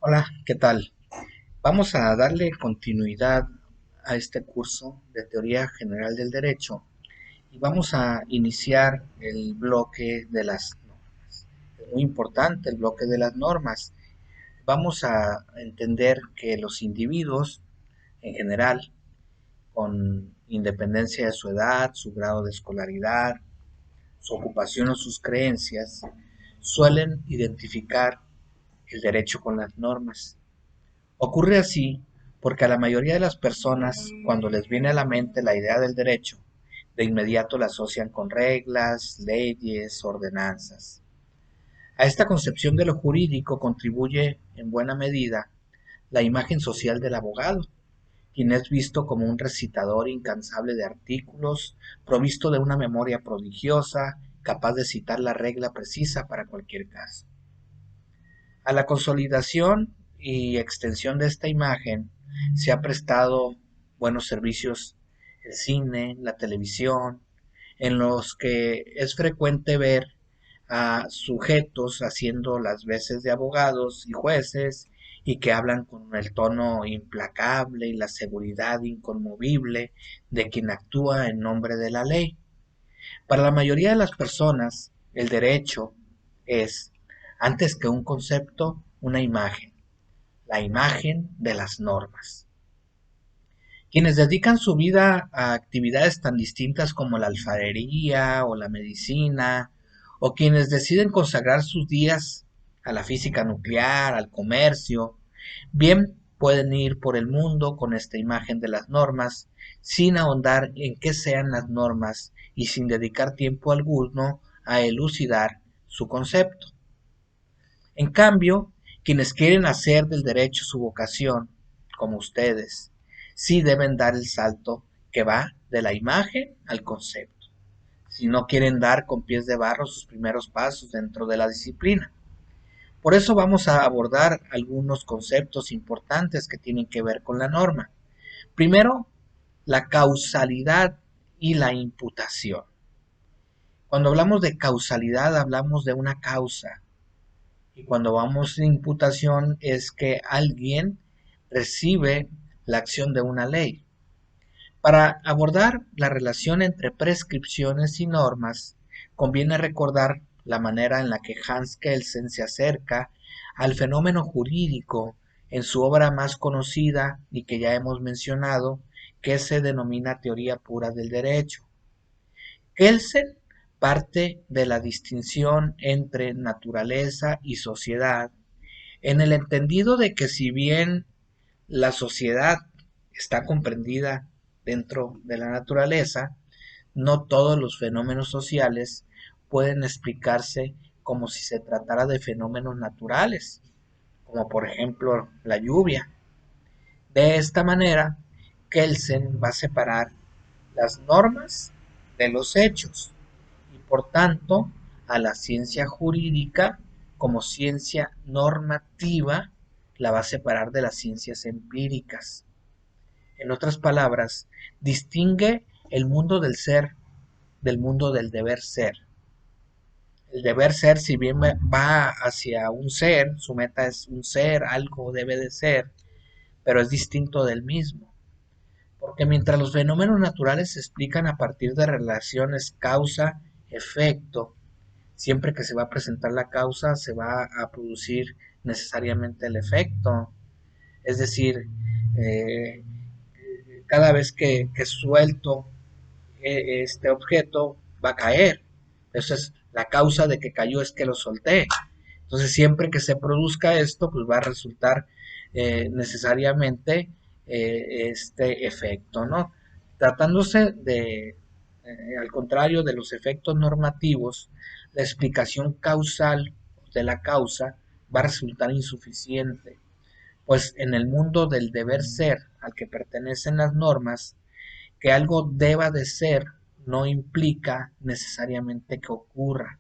Hola, ¿qué tal? Vamos a darle continuidad a este curso de Teoría General del Derecho y vamos a iniciar el bloque de las normas. Es muy importante el bloque de las normas. Vamos a entender que los individuos en general, con independencia de su edad, su grado de escolaridad, su ocupación o sus creencias, suelen identificar el derecho con las normas. Ocurre así porque a la mayoría de las personas, cuando les viene a la mente la idea del derecho, de inmediato la asocian con reglas, leyes, ordenanzas. A esta concepción de lo jurídico contribuye en buena medida la imagen social del abogado, quien es visto como un recitador incansable de artículos, provisto de una memoria prodigiosa, capaz de citar la regla precisa para cualquier caso. A la consolidación y extensión de esta imagen se ha prestado buenos servicios el cine, la televisión, en los que es frecuente ver a sujetos haciendo las veces de abogados y jueces y que hablan con el tono implacable y la seguridad inconmovible de quien actúa en nombre de la ley. Para la mayoría de las personas, el derecho es, antes que un concepto, una imagen, la imagen de las normas. Quienes dedican su vida a actividades tan distintas como la alfarería o la medicina, o quienes deciden consagrar sus días a la física nuclear, al comercio, bien pueden ir por el mundo con esta imagen de las normas, sin ahondar en qué sean las normas y sin dedicar tiempo alguno a elucidar su concepto. En cambio, quienes quieren hacer del derecho su vocación, como ustedes, sí deben dar el salto que va de la imagen al concepto, si no quieren dar con pies de barro sus primeros pasos dentro de la disciplina. Por eso vamos a abordar algunos conceptos importantes que tienen que ver con la norma. Primero, la causalidad y la imputación. Cuando hablamos de causalidad hablamos de una causa, y cuando vamos de imputación es que alguien recibe la acción de una ley. Para abordar la relación entre prescripciones y normas, conviene recordar la manera en la que Hans Kelsen se acerca al fenómeno jurídico en su obra más conocida y que ya hemos mencionado, que se denomina teoría pura del derecho. Kelsen parte de la distinción entre naturaleza y sociedad en el entendido de que si bien la sociedad está comprendida dentro de la naturaleza, no todos los fenómenos sociales pueden explicarse como si se tratara de fenómenos naturales, como por ejemplo la lluvia. De esta manera, Kelsen va a separar las normas de los hechos y por tanto a la ciencia jurídica como ciencia normativa la va a separar de las ciencias empíricas. En otras palabras, distingue el mundo del ser del mundo del deber ser. El deber ser, si bien va hacia un ser, su meta es un ser, algo debe de ser, pero es distinto del mismo. Porque mientras los fenómenos naturales se explican a partir de relaciones causa-efecto, siempre que se va a presentar la causa se va a producir necesariamente el efecto. Es decir, eh, cada vez que suelto este objeto va a caer. Entonces, la causa de que cayó es que lo solté. Entonces, siempre que se produzca esto, pues va a resultar necesariamente este efecto, ¿no? Tratándose de, al contrario de los efectos normativos, la explicación causal de la causa va a resultar insuficiente, pues en el mundo del deber ser al que pertenecen las normas, que algo deba de ser no implica necesariamente que ocurra.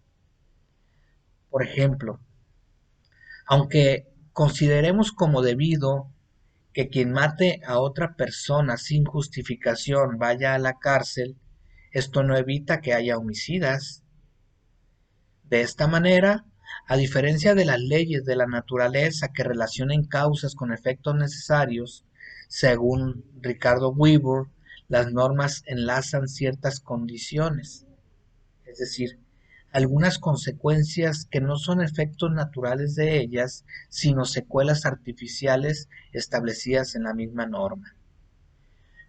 Por ejemplo, aunque consideremos como debido que quien mate a otra persona sin justificación vaya a la cárcel, esto no evita que haya homicidas. De esta manera, A diferencia de las leyes de la naturaleza que relacionan causas con efectos necesarios, según Ricardo Weber, las normas enlazan ciertas condiciones, es decir, algunas consecuencias que no son efectos naturales de ellas, sino secuelas artificiales establecidas en la misma norma.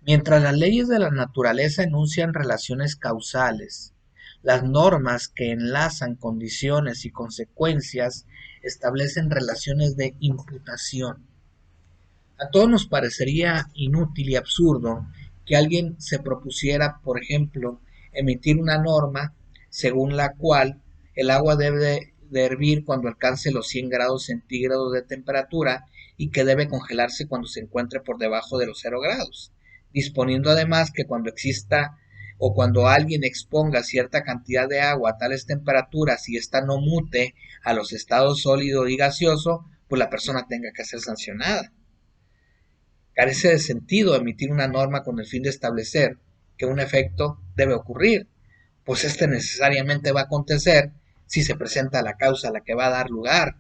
Mientras las leyes de la naturaleza enuncian relaciones causales, las normas que enlazan condiciones y consecuencias establecen relaciones de imputación. A todos nos parecería inútil y absurdo que alguien se propusiera, por ejemplo, emitir una norma según la cual el agua debe de hervir cuando alcance los 100 grados centígrados de temperatura y que debe congelarse cuando se encuentre por debajo de los 0 grados, disponiendo además que cuando exista o cuando alguien exponga cierta cantidad de agua a tales temperaturas y ésta no mute a los estados sólido y gaseoso, pues la persona tenga que ser sancionada. Carece de sentido emitir una norma con el fin de establecer que un efecto debe ocurrir, pues este necesariamente va a acontecer si se presenta la causa a la que va a dar lugar.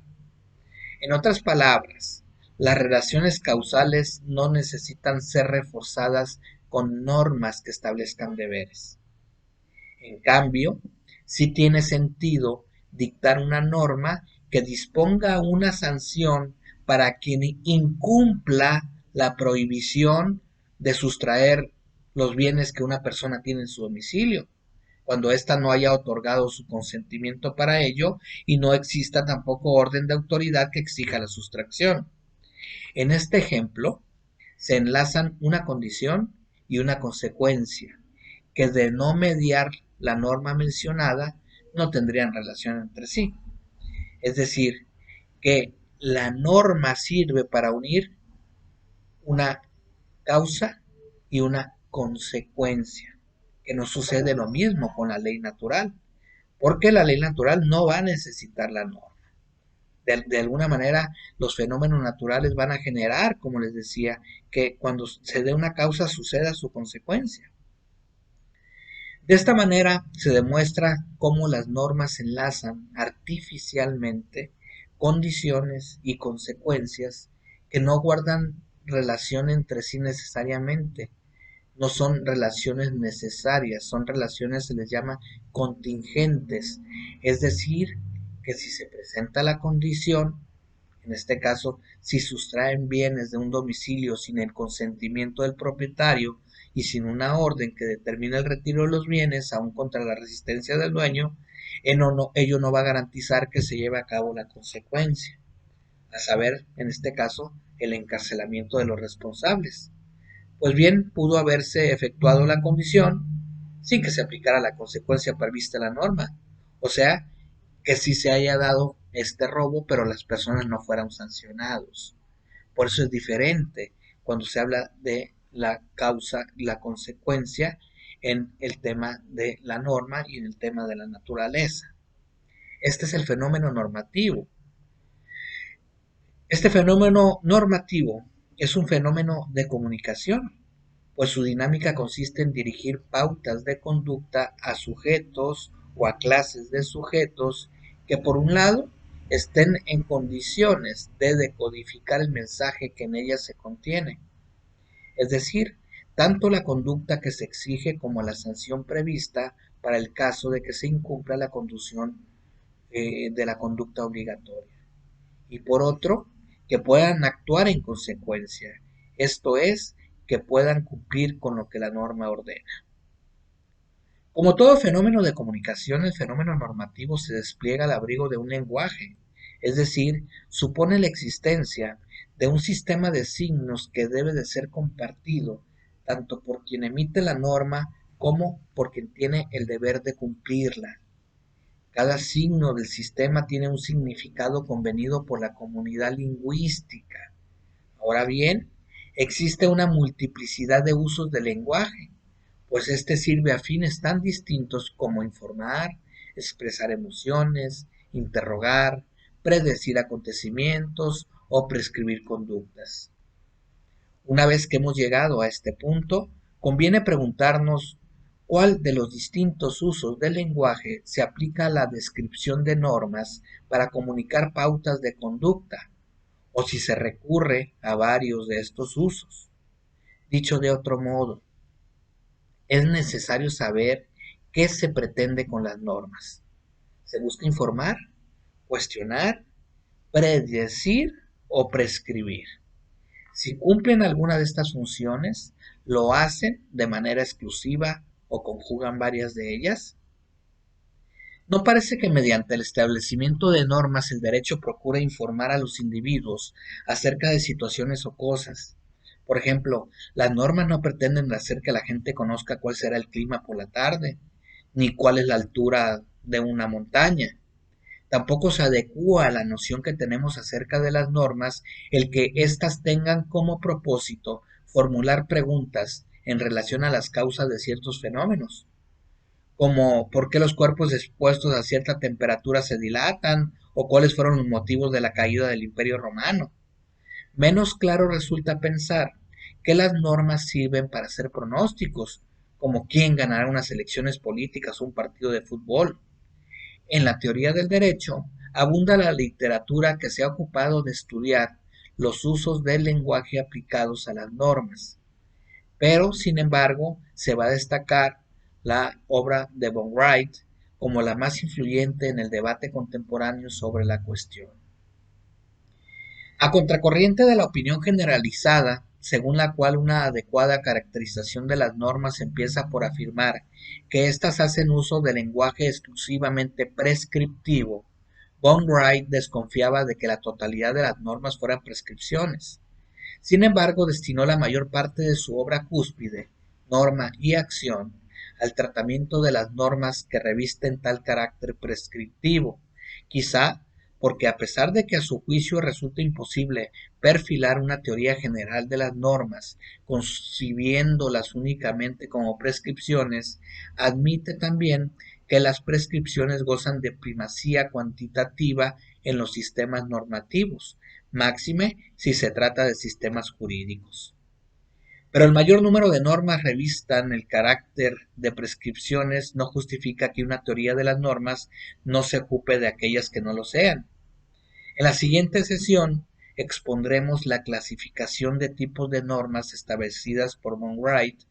En otras palabras, las relaciones causales no necesitan ser reforzadas con normas que establezcan deberes. En cambio, sí tiene sentido dictar una norma que disponga una sanción para quien incumpla la prohibición de sustraer los bienes que una persona tiene en su domicilio, cuando ésta no haya otorgado su consentimiento para ello y no exista tampoco orden de autoridad que exija la sustracción. En este ejemplo, se enlazan una condición y una consecuencia, que de no mediar la norma mencionada no tendrían relación entre sí. Es decir, que la norma sirve para unir una causa y una consecuencia, que no sucede lo mismo con la ley natural, porque la ley natural no va a necesitar la norma. De alguna manera, los fenómenos naturales van a generar, como les decía, que cuando se dé una causa suceda su consecuencia. De esta manera se demuestra cómo las normas enlazan artificialmente condiciones y consecuencias que no guardan relación entre sí necesariamente, no son relaciones necesarias, son relaciones, se les llama contingentes, es decir, que si se presenta la condición, en este caso, si sustraen bienes de un domicilio sin el consentimiento del propietario y sin una orden que determine el retiro de los bienes, aun contra la resistencia del dueño, ello no va a garantizar que se lleve a cabo la consecuencia, a saber, en este caso, el encarcelamiento de los responsables. Pues bien, pudo haberse efectuado la condición sin que se aplicara la consecuencia prevista en la norma, o sea, que sí se haya dado este robo, pero las personas no fueran sancionados. Por eso es diferente cuando se habla de la causa y la consecuencia en el tema de la norma y en el tema de la naturaleza. Este es el fenómeno normativo. Este fenómeno normativo es un fenómeno de comunicación, pues su dinámica consiste en dirigir pautas de conducta a sujetos o a clases de sujetos que por un lado estén en condiciones de decodificar el mensaje que en ellas se contiene, es decir, tanto la conducta que se exige como la sanción prevista para el caso de que se incumpla la conducción de la conducta obligatoria. Y por otro, que puedan actuar en consecuencia, esto es, que puedan cumplir con lo que la norma ordena. Como todo fenómeno de comunicación, el fenómeno normativo se despliega al abrigo de un lenguaje, es decir, supone la existencia de un sistema de signos que debe de ser compartido tanto por quien emite la norma como por quien tiene el deber de cumplirla. Cada signo del sistema tiene un significado convenido por la comunidad lingüística. Ahora bien, existe una multiplicidad de usos del lenguaje, pues este sirve a fines tan distintos como informar, expresar emociones, interrogar, predecir acontecimientos o prescribir conductas. Una vez que hemos llegado a este punto, conviene preguntarnos ¿Cuál de los distintos usos del lenguaje se aplica a la descripción de normas para comunicar pautas de conducta? O si se recurre a varios de estos usos. Dicho de otro modo, es necesario saber qué se pretende con las normas. ¿Se busca informar, cuestionar, predecir o prescribir? Si cumplen alguna de estas funciones, ¿lo hacen de manera exclusiva o conjugan varias de ellas? No parece que mediante el establecimiento de normas el derecho procure informar a los individuos acerca de situaciones o cosas. Por ejemplo, las normas no pretenden hacer que la gente conozca cuál será el clima por la tarde, ni cuál es la altura de una montaña. Tampoco se adecúa a la noción que tenemos acerca de las normas el que éstas tengan como propósito formular preguntas en relación a las causas de ciertos fenómenos, como por qué los cuerpos expuestos a cierta temperatura se dilatan o cuáles fueron los motivos de la caída del Imperio Romano. Menos claro resulta pensar que las normas sirven para hacer pronósticos, como quién ganará unas elecciones políticas o un partido de fútbol. En la teoría del derecho abunda la literatura que se ha ocupado de estudiar los usos del lenguaje aplicados a las normas. Pero, sin embargo, se va a destacar la obra de von Wright como la más influyente en el debate contemporáneo sobre la cuestión. A contracorriente de la opinión generalizada, según la cual una adecuada caracterización de las normas empieza por afirmar que éstas hacen uso de lenguaje exclusivamente prescriptivo, von Wright desconfiaba de que la totalidad de las normas fueran prescripciones. Sin embargo, destinó la mayor parte de su obra cúspide, Norma y Acción, al tratamiento de las normas que revisten tal carácter prescriptivo, quizá porque a pesar de que a su juicio resulta imposible perfilar una teoría general de las normas, concibiéndolas únicamente como prescripciones, admite también que las prescripciones gozan de primacía cuantitativa en los sistemas normativos, máxime si se trata de sistemas jurídicos. Pero el mayor número de normas revistan el carácter de prescripciones no justifica que una teoría de las normas no se ocupe de aquellas que no lo sean. En la siguiente sesión expondremos la clasificación de tipos de normas establecidas por von Wright,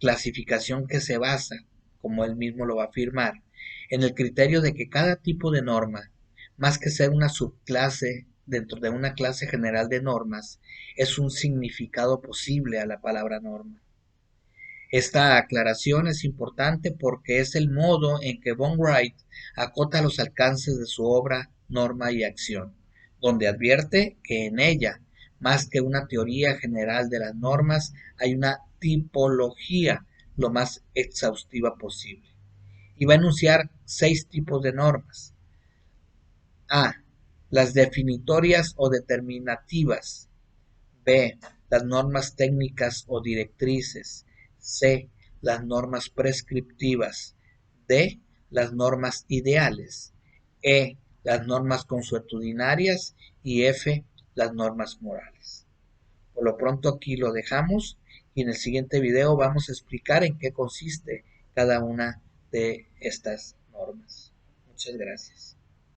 clasificación que se basa, como él mismo lo va a afirmar, en el criterio de que cada tipo de norma, más que ser una subclase dentro de una clase general de normas, es un significado posible a la palabra norma. Esta aclaración es importante porque es el modo en que von Wright acota los alcances de su obra Norma y Acción, donde advierte que en ella, más que una teoría general de las normas, hay una tipología lo más exhaustiva posible. Y va a enunciar 6 tipos de normas. A. Las definitorias o determinativas. B. Las normas técnicas o directrices. C. Las normas prescriptivas. D. Las normas ideales. E. Las normas consuetudinarias. Y F. Las normas morales. Por lo pronto aquí lo dejamos y en el siguiente video vamos a explicar en qué consiste cada una de estas normas. Muchas gracias.